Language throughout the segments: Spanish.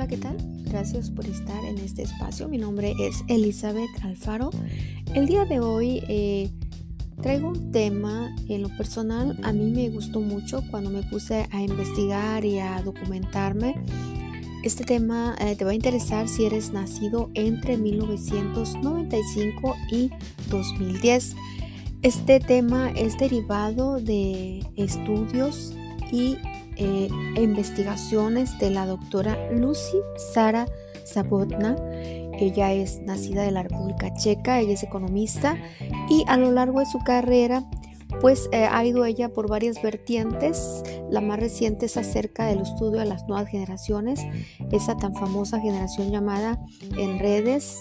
Hola, ¿qué tal? Gracias por estar en este espacio. Mi nombre es Elizabeth Alfaro. El día de hoy traigo un tema. En lo personal, a mí me gustó mucho cuando me puse a investigar y a documentarme. Este tema te va a interesar si eres nacido entre 1995 y 2010. Este tema es derivado de estudios y investigaciones de la doctora Lucy Sara Zabotna. Ella es nacida de la República Checa, ella es economista y a lo largo de su carrera pues ha ido ella por varias vertientes. La más reciente es acerca del estudio de las nuevas generaciones, esa tan famosa generación llamada en redes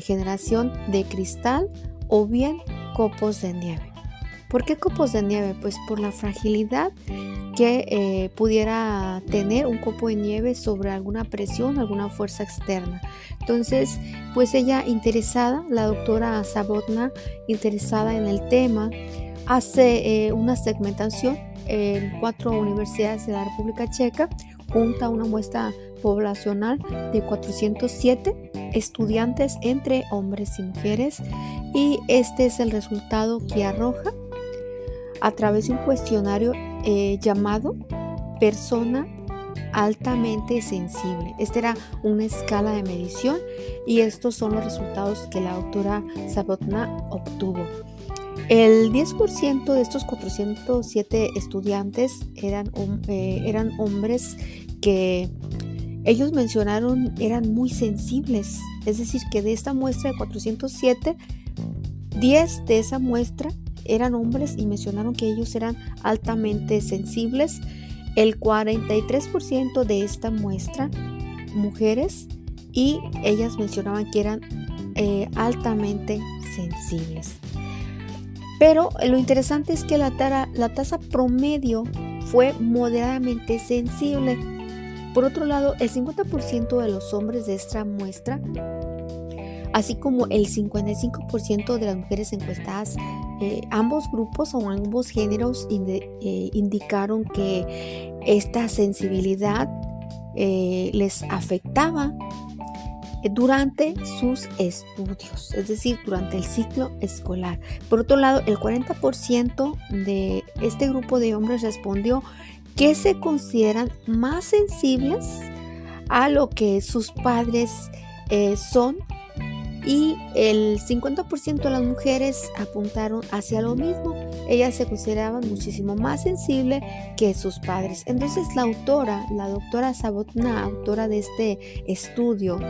generación de cristal o bien copos de nieve. ¿Por qué copos de nieve? Pues por la fragilidad que pudiera tener un copo de nieve sobre alguna presión, alguna fuerza externa. Entonces, pues ella interesada, la doctora Zabotna, interesada en el tema, hace una segmentación en 4 universidades de la República Checa, junta una muestra poblacional de 407 estudiantes entre hombres y mujeres, y este es el resultado que arroja a través de un cuestionario llamado Persona Altamente Sensible. Esta era una escala de medición y estos son los resultados que la doctora Zabotna obtuvo. El 10% de estos 407 estudiantes eran hombres que ellos mencionaron eran muy sensibles. Es decir, que de esta muestra de 407, 10 de esa muestra eran hombres y mencionaron que ellos eran altamente sensibles. El 43% de esta muestra, mujeres, y ellas mencionaban que eran altamente sensibles. Pero lo interesante es que la tasa promedio fue moderadamente sensible. Por otro lado, el 50% de los hombres de esta muestra, así como el 55% de las mujeres encuestadas, ambos grupos o ambos géneros indicaron que esta sensibilidad les afectaba durante sus estudios, es decir, durante el ciclo escolar. Por otro lado, el 40% de este grupo de hombres respondió que se consideran más sensibles a lo que sus padres son, y el 50% de las mujeres apuntaron hacia lo mismo. Ellas se consideraban muchísimo más sensibles que sus padres. Entonces la doctora Zabotna, autora de este estudio,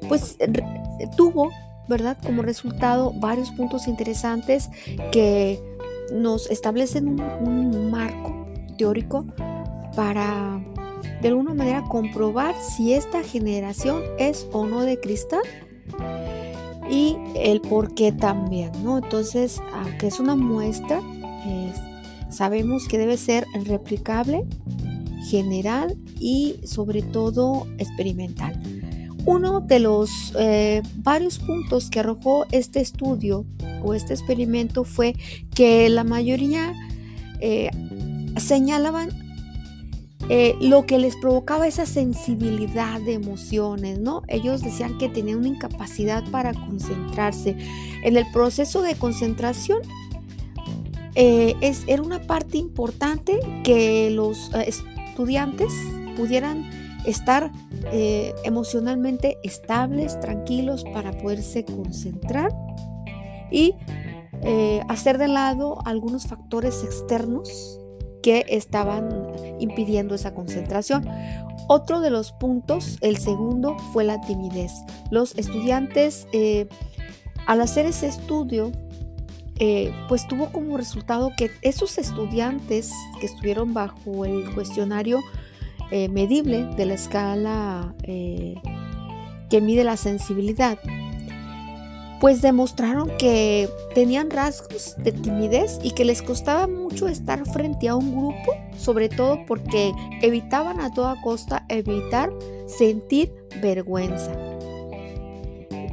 pues tuvo, ¿verdad?, como resultado varios puntos interesantes que nos establecen un marco teórico para de alguna manera comprobar si esta generación es o no de cristal y el por qué también, ¿no? Entonces, aunque es una muestra, sabemos que debe ser replicable, general y sobre todo experimental. Uno de los varios puntos que arrojó este estudio o este experimento fue que la mayoría señalaban lo que les provocaba esa sensibilidad de emociones, ¿no? Ellos decían que tenían una incapacidad para concentrarse. En el proceso de concentración era una parte importante que los estudiantes pudieran estar emocionalmente estables, tranquilos, para poderse concentrar y hacer de lado algunos factores externos que estaban impidiendo esa concentración. Otro de los puntos, el segundo, fue la timidez. Los estudiantes, al hacer ese estudio, pues tuvo como resultado que esos estudiantes que estuvieron bajo el cuestionario medible de la escala que mide la sensibilidad, pues demostraron que tenían rasgos de timidez y que les costaba mucho estar frente a un grupo, sobre todo porque evitaban a toda costa evitar sentir vergüenza.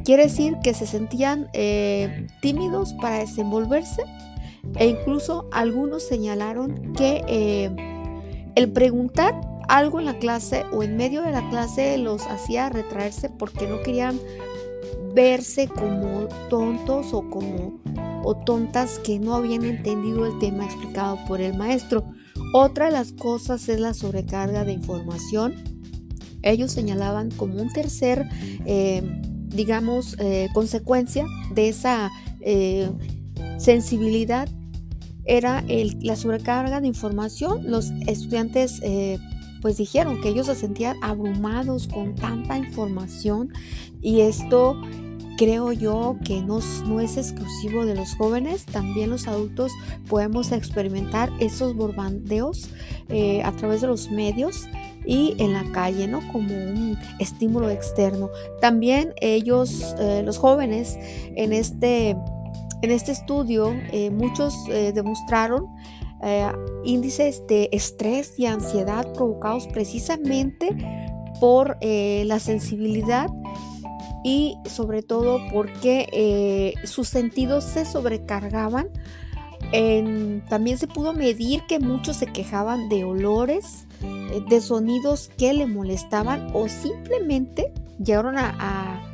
Quiere decir que se sentían tímidos para desenvolverse, e incluso algunos señalaron que el preguntar algo en la clase o en medio de la clase los hacía retraerse porque no querían verse como tontos o tontas que no habían entendido el tema explicado por el maestro. Otra de las cosas es la sobrecarga de información. Ellos señalaban como un tercer, consecuencia de esa sensibilidad era la sobrecarga de información. Los estudiantes pues dijeron que ellos se sentían abrumados con tanta información, y esto creo yo que no es exclusivo de los jóvenes. También los adultos podemos experimentar esos bombardeos a través de los medios y en la calle, ¿no? Como un estímulo externo. También ellos, los jóvenes, en este estudio, muchos demostraron índices de estrés y ansiedad provocados precisamente por la sensibilidad, y sobre todo porque sus sentidos se sobrecargaban. También se pudo medir que muchos se quejaban de olores, de sonidos que le molestaban, o simplemente llegaron a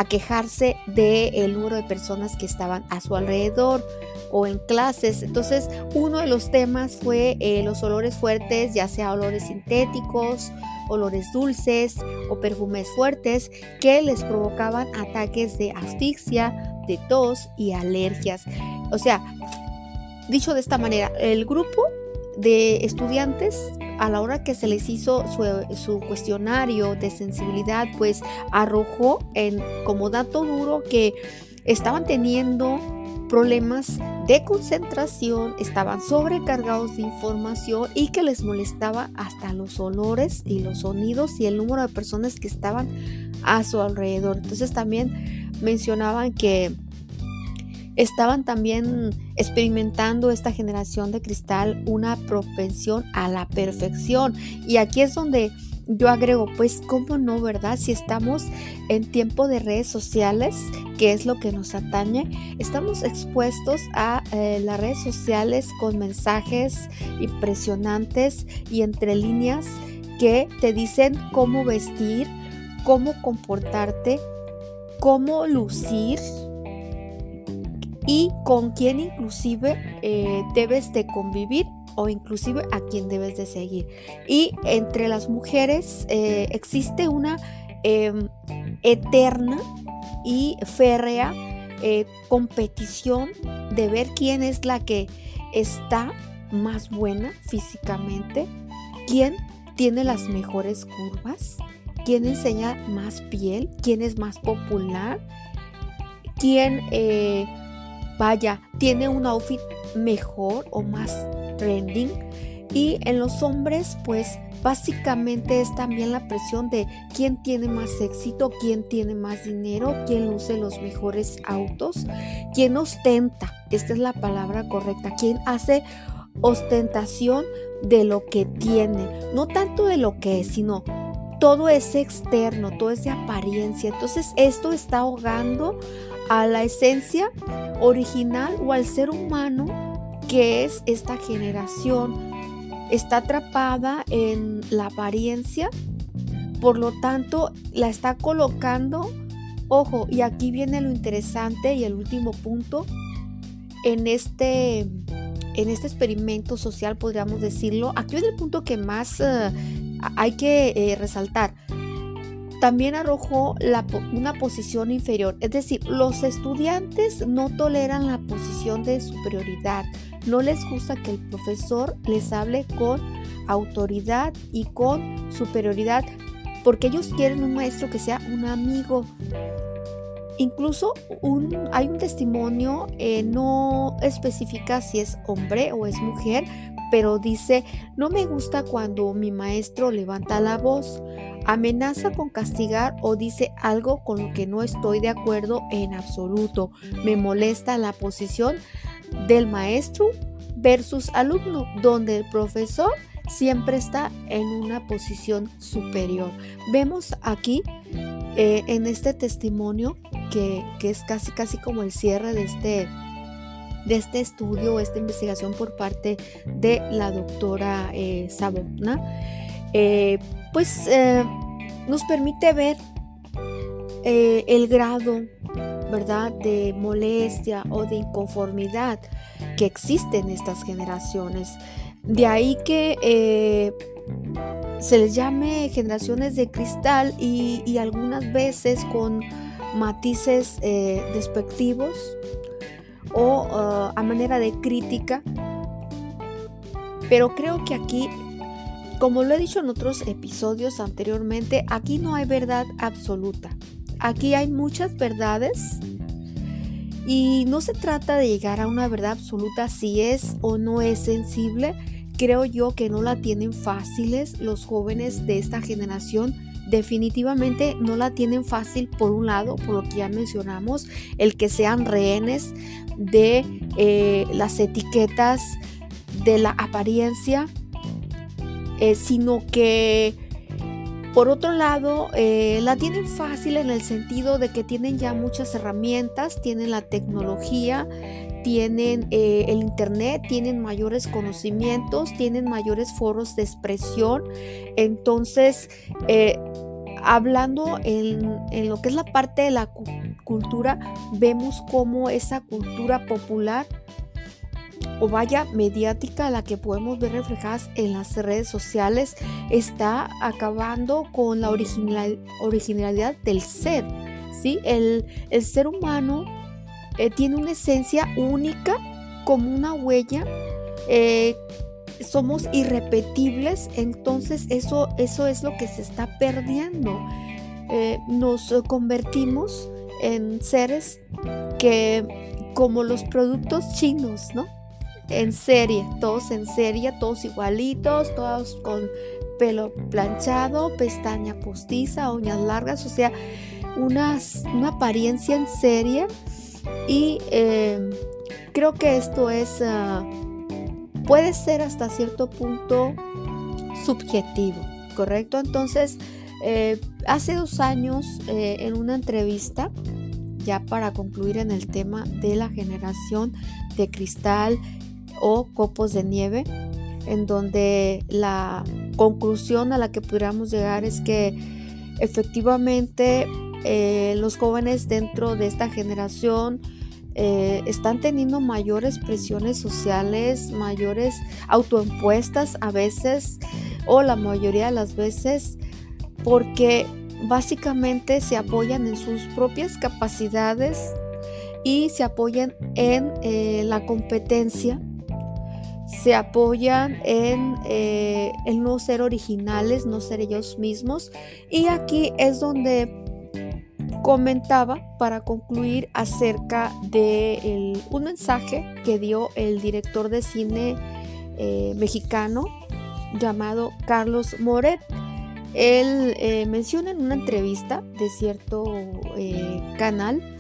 quejarse del número de personas que estaban a su alrededor o en clases. Entonces, uno de los temas fue los olores fuertes, ya sea olores sintéticos, olores dulces o perfumes fuertes que les provocaban ataques de asfixia, de tos y alergias. O sea, dicho de esta manera, el grupo de estudiantes, a la hora que se les hizo su cuestionario de sensibilidad, pues arrojó como dato duro que estaban teniendo problemas de concentración, estaban sobrecargados de información y que les molestaba hasta los olores y los sonidos y el número de personas que estaban a su alrededor. Entonces también mencionaban que estaban también experimentando esta generación de cristal una propensión a la perfección. Y aquí es donde yo agrego, pues, ¿cómo no, verdad? Si estamos en tiempo de redes sociales, que es lo que nos atañe, estamos expuestos a las redes sociales con mensajes impresionantes y entre líneas que te dicen cómo vestir, cómo comportarte, cómo lucir y con quién inclusive debes de convivir, o inclusive a quién debes de seguir. Y entre las mujeres existe una eterna y férrea competición de ver quién es la que está más buena físicamente, quién tiene las mejores curvas, quién enseña más piel, quién es más popular, quién tiene un outfit mejor o más trending. Y en los hombres, pues básicamente es también la presión de quién tiene más éxito, quién tiene más dinero, quién luce los mejores autos, quién ostenta, esta es la palabra correcta, quién hace ostentación de lo que tiene, no tanto de lo que es, sino todo es externo, todo es de apariencia. Entonces esto está ahogando a la esencia original o al ser humano que es esta generación. Está atrapada en la apariencia, por lo tanto la está colocando, ojo, y aquí viene lo interesante y el último punto, en este experimento social, podríamos decirlo. Aquí viene el punto que más hay que resaltar. También arrojó una posición inferior, es decir, los estudiantes no toleran la posición de superioridad, no les gusta que el profesor les hable con autoridad y con superioridad, porque ellos quieren un maestro que sea un amigo. Incluso hay un testimonio, no especifica si es hombre o es mujer, pero dice: no me gusta cuando mi maestro levanta la voz, amenaza con castigar o dice algo con lo que no estoy de acuerdo en absoluto. Me molesta la posición del maestro versus alumno, donde el profesor siempre está en una posición superior. Vemos aquí en este testimonio que es casi como el cierre de este estudio, esta investigación por parte de la doctora Sabotna. eh, pues nos permite ver el grado, ¿verdad?, de molestia o de inconformidad que existe en estas generaciones. De ahí que se les llame generaciones de cristal y algunas veces con matices despectivos o a manera de crítica, pero creo que aquí, como lo he dicho en otros episodios anteriormente, aquí no hay verdad absoluta. Aquí hay muchas verdades y no se trata de llegar a una verdad absoluta si es o no es sensible. Creo yo que no la tienen fáciles los jóvenes de esta generación. Definitivamente no la tienen fácil, por un lado, por lo que ya mencionamos, el que sean rehenes de las etiquetas, de la apariencia, sino que por otro lado la tienen fácil en el sentido de que tienen ya muchas herramientas, tienen la tecnología, tienen el internet, tienen mayores conocimientos, tienen mayores foros de expresión. Entonces, hablando en lo que es la parte de la cultura, vemos cómo esa cultura popular o vaya mediática, la que podemos ver reflejadas en las redes sociales, está acabando con la originalidad del ser, ¿sí? El ser humano tiene una esencia única, como una huella, somos irrepetibles, entonces eso es lo que se está perdiendo. Nos convertimos en seres que, como los productos chinos, ¿no? En serie, todos igualitos, todos con pelo planchado, pestaña postiza, uñas largas, o sea, una apariencia en serie. Y creo que esto puede ser hasta cierto punto subjetivo, ¿correcto? Entonces, hace 2 años, en una entrevista, ya para concluir en el tema de la generación de cristal o copos de nieve, en donde la conclusión a la que pudiéramos llegar es que efectivamente los jóvenes dentro de esta generación están teniendo mayores presiones sociales, mayores autoimpuestas a veces, o la mayoría de las veces, porque básicamente se apoyan en sus propias capacidades y se apoyan en la competencia, se apoyan en no ser originales, no ser ellos mismos. Y aquí es donde comentaba, para concluir, acerca de un mensaje que dio el director de cine mexicano llamado Carlos Moret. Él menciona en una entrevista de cierto canal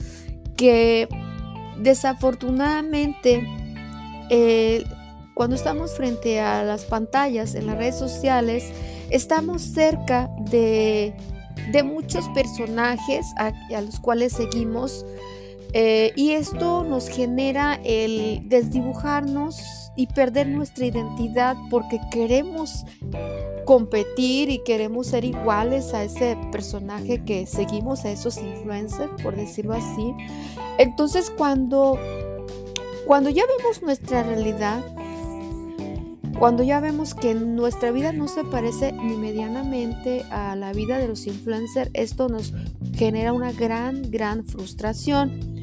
que desafortunadamente cuando estamos frente a las pantallas en las redes sociales, estamos cerca de muchos personajes a los cuales seguimos, y esto nos genera el desdibujarnos y perder nuestra identidad porque queremos competir y queremos ser iguales a ese personaje que seguimos, a esos influencers, por decirlo así. Entonces, cuando ya vemos nuestra realidad, cuando ya vemos que nuestra vida no se parece ni medianamente a la vida de los influencers, esto nos genera una gran frustración.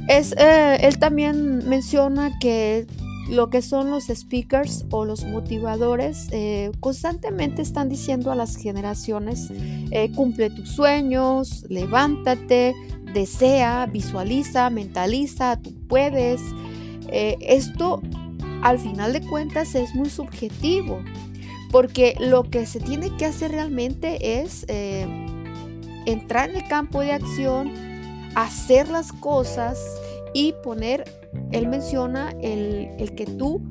Él también menciona que lo que son los speakers o los motivadores constantemente están diciendo a las generaciones: cumple tus sueños, levántate, desea, visualiza, mentaliza, tú puedes. Esto al final de cuentas es muy subjetivo, porque lo que se tiene que hacer realmente es entrar en el campo de acción, hacer las cosas y poner, él menciona, el que tú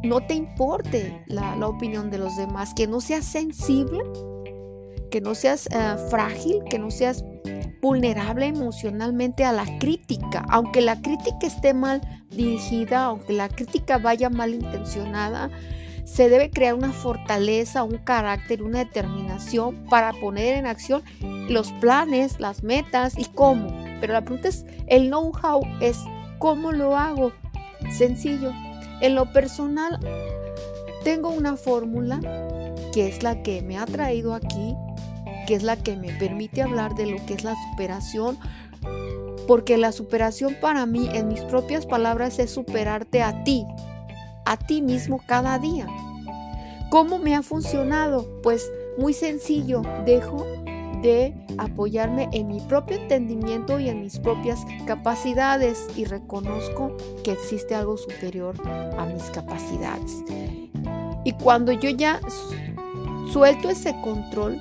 no te importe la opinión de los demás, que no seas sensible, que no seas frágil, que no seas vulnerable emocionalmente a la crítica, aunque la crítica esté mal dirigida, aunque la crítica vaya mal intencionada. Se debe crear una fortaleza, un carácter, una determinación para poner en acción los planes, las metas y cómo. Pero la pregunta es, el know-how es cómo lo hago. Sencillo. En lo personal, tengo una fórmula que es la que me ha traído aquí, que es la que me permite hablar de lo que es la superación, porque la superación para mí, en mis propias palabras, es superarte a ti mismo cada día. ¿Cómo me ha funcionado? Pues muy sencillo, dejo de apoyarme en mi propio entendimiento y en mis propias capacidades y reconozco que existe algo superior a mis capacidades. Y cuando yo ya suelto ese control,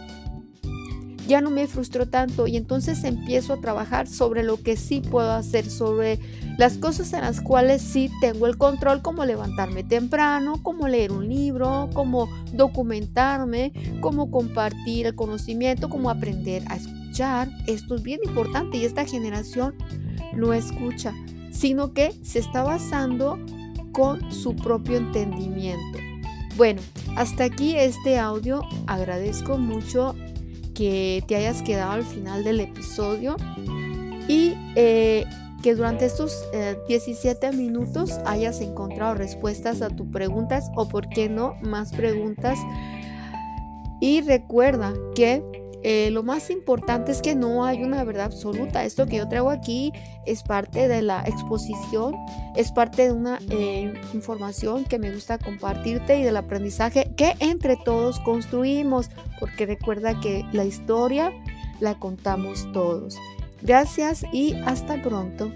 ya no me frustro tanto y entonces empiezo a trabajar sobre lo que sí puedo hacer, sobre las cosas en las cuales sí tengo el control, como levantarme temprano, como leer un libro, como documentarme, como compartir el conocimiento, como aprender a escuchar. Esto es bien importante y esta generación no escucha, sino que se está basando con su propio entendimiento. Bueno, hasta aquí este audio. Agradezco mucho que te hayas quedado al final del episodio y que durante estos 17 minutos hayas encontrado respuestas a tus preguntas o, por qué no, más preguntas. Y recuerda que lo más importante es que no hay una verdad absoluta. Esto que yo traigo aquí es parte de la exposición, es parte de una información que me gusta compartirte y del aprendizaje que entre todos construimos, porque recuerda que la historia la contamos todos. Gracias y hasta pronto.